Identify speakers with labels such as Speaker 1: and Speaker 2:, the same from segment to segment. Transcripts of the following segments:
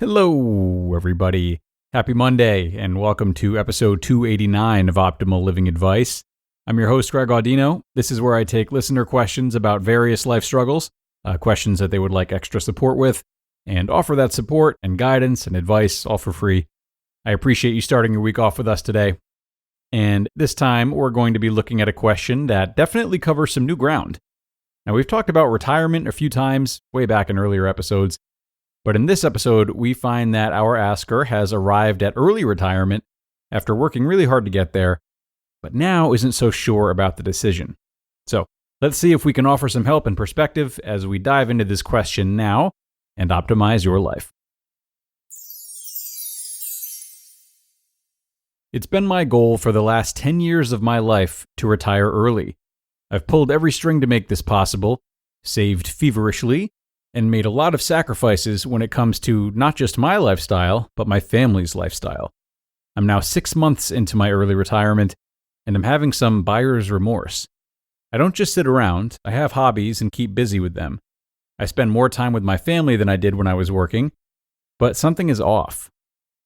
Speaker 1: Hello, everybody. Happy Monday, and welcome to episode 289 of Optimal Living Advice. I'm your host, Greg Audino. This is where I take listener questions about various life struggles, questions that they would like extra support with, and offer that support and guidance and advice all for free. I appreciate you starting your week off with us today. And this time, we're going to be looking at a question that definitely covers some new ground. Now, we've talked about retirement a few times, way back in earlier episodes. But in this episode, we find that our asker has arrived at early retirement after working really hard to get there, but now isn't so sure about the decision. So let's see if we can offer some help and perspective as we dive into this question now and optimize your life. It's been my goal for the last 10 years of my life to retire early. I've pulled every string to make this possible, saved feverishly, and made a lot of sacrifices when it comes to not just my lifestyle, but my family's lifestyle. I'm now 6 months into my early retirement, and I'm having some buyer's remorse. I don't just sit around, I have hobbies and keep busy with them. I spend more time with my family than I did when I was working, but something is off.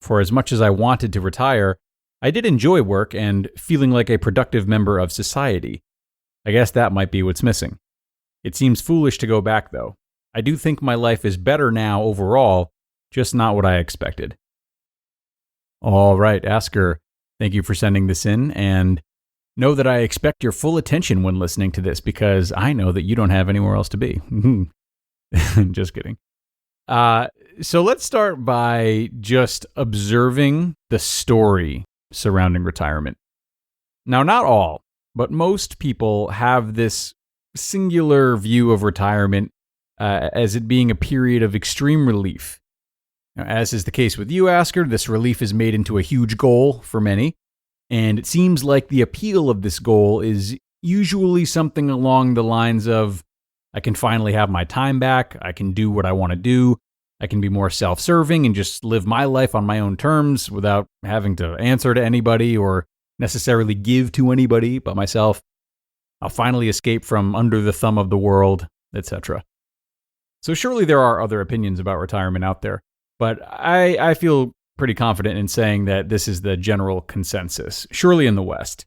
Speaker 1: For as much as I wanted to retire, I did enjoy work and feeling like a productive member of society. I guess that might be what's missing. It seems foolish to go back, though. I do think my life is better now overall, just not what I expected. All right, Asker, thank you for sending this in, and know that I expect your full attention when listening to this because I know that you don't have anywhere else to be. Just kidding. So let's start by just observing the story surrounding retirement. Now, not all, but most people have this singular view of retirement as it being a period of extreme relief. Now, as is the case with you, Asker, this relief is made into a huge goal for many, and it seems like the appeal of this goal is usually something along the lines of, I can finally have my time back, I can do what I want to do, I can be more self-serving and just live my life on my own terms without having to answer to anybody or necessarily give to anybody but myself. I'll finally escape from under the thumb of the world, etc. So surely there are other opinions about retirement out there, but I feel pretty confident in saying that this is the general consensus, surely in the West.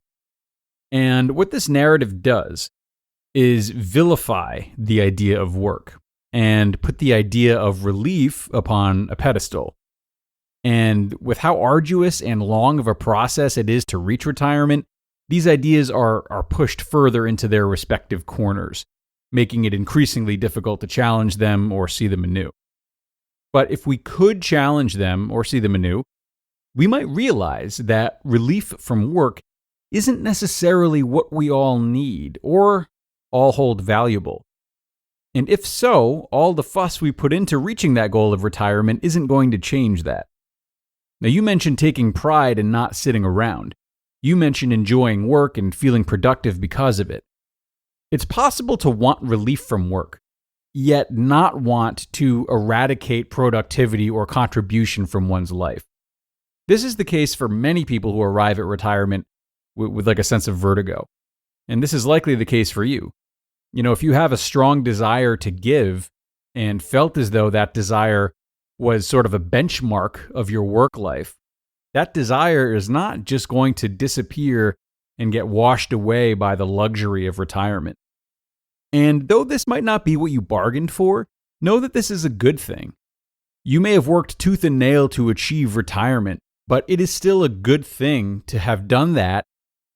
Speaker 1: And what this narrative does is vilify the idea of work and put the idea of relief upon a pedestal. And with how arduous and long of a process it is to reach retirement, these ideas are pushed further into their respective corners, making it increasingly difficult to challenge them or see them anew. But if we could challenge them or see them anew, we might realize that relief from work isn't necessarily what we all need or all hold valuable. And if so, all the fuss we put into reaching that goal of retirement isn't going to change that. Now, you mentioned taking pride in not sitting around. You mentioned enjoying work and feeling productive because of it. It's possible to want relief from work, yet not want to eradicate productivity or contribution from one's life. This is the case for many people who arrive at retirement with like a sense of vertigo. And this is likely the case for you. You know, if you have a strong desire to give and felt as though that desire was sort of a benchmark of your work life, that desire is not just going to disappear and get washed away by the luxury of retirement. And though this might not be what you bargained for, know that this is a good thing. You may have worked tooth and nail to achieve retirement, but it is still a good thing to have done that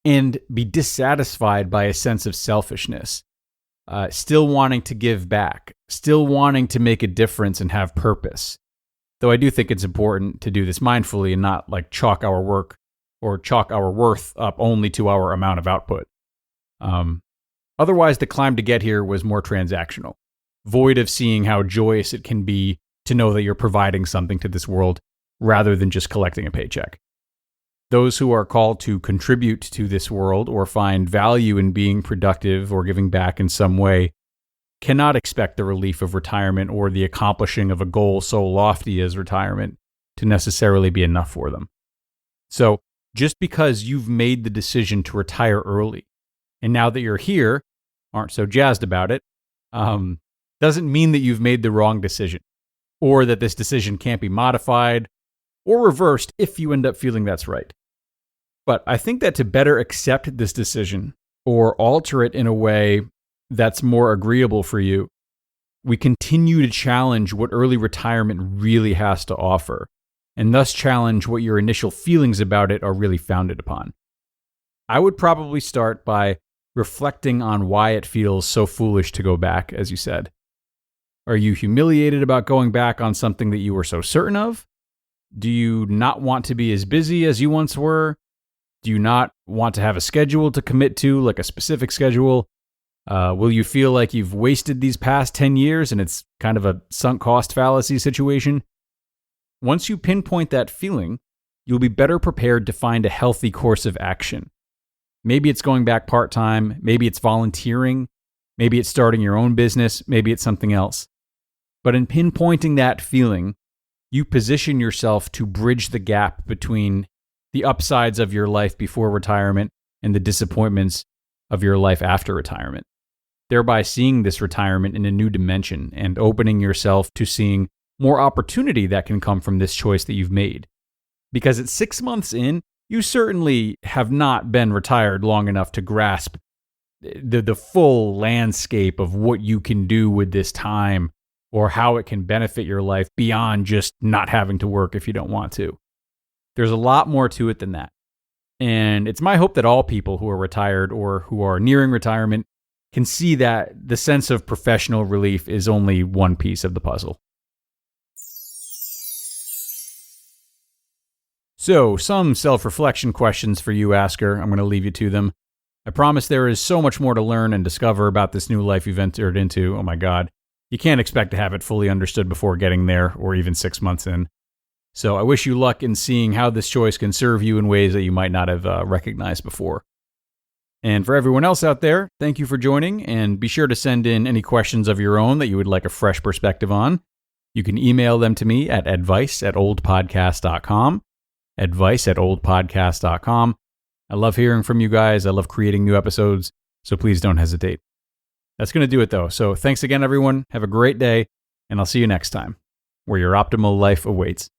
Speaker 1: and be dissatisfied by a sense of selfishness. Still wanting to give back, still wanting to make a difference and have purpose. Though I do think it's important to do this mindfully and not like chalk our work or chalk our worth up only to our amount of output. Otherwise, the climb to get here was more transactional, void of seeing how joyous it can be to know that you're providing something to this world rather than just collecting a paycheck. Those who are called to contribute to this world or find value in being productive or giving back in some way cannot expect the relief of retirement or the accomplishing of a goal so lofty as retirement to necessarily be enough for them. So, just because you've made the decision to retire early, and now that you're here, aren't so jazzed about it, doesn't mean that you've made the wrong decision. or that this decision can't be modified or reversed if you end up feeling that's right. But I think that to better accept this decision or alter it in a way that's more agreeable for you, we continue to challenge what early retirement really has to offer, and thus challenge what your initial feelings about it are really founded upon. I would probably start by reflecting on why it feels so foolish to go back, as you said. Are you humiliated about going back on something that you were so certain of? Do you not want to be as busy as you once were? Do you not want to have a schedule to commit to, like a specific schedule? Will you feel like you've wasted these past 10 years and it's kind of a sunk cost fallacy situation? Once you pinpoint that feeling, you'll be better prepared to find a healthy course of action. Maybe it's going back part-time, maybe it's volunteering, maybe it's starting your own business, maybe it's something else. But in pinpointing that feeling, you position yourself to bridge the gap between the upsides of your life before retirement and the disappointments of your life after retirement, thereby seeing this retirement in a new dimension and opening yourself to seeing more opportunity that can come from this choice that you've made. Because at 6 months in, you certainly have not been retired long enough to grasp the full landscape of what you can do with this time or how it can benefit your life beyond just not having to work if you don't want to. There's a lot more to it than that. And it's my hope that all people who are retired or who are nearing retirement can see that the sense of professional relief is only one piece of the puzzle. So, some self-reflection questions for you, asker. I'm going to leave you to them. I promise there is so much more to learn and discover about this new life you've entered into. Oh my God. You can't expect to have it fully understood before getting there, or even 6 months in. So I wish you luck in seeing how this choice can serve you in ways that you might not have recognized before. And for everyone else out there, thank you for joining, and be sure to send in any questions of your own that you would like a fresh perspective on. You can email them to me at advice@oldpodcast.com, advice@oldpodcast.com. I love hearing from you guys. I love creating new episodes, so please don't hesitate. That's going to do it, though. So thanks again, everyone. Have a great day, and I'll see you next time, where your optimal life awaits.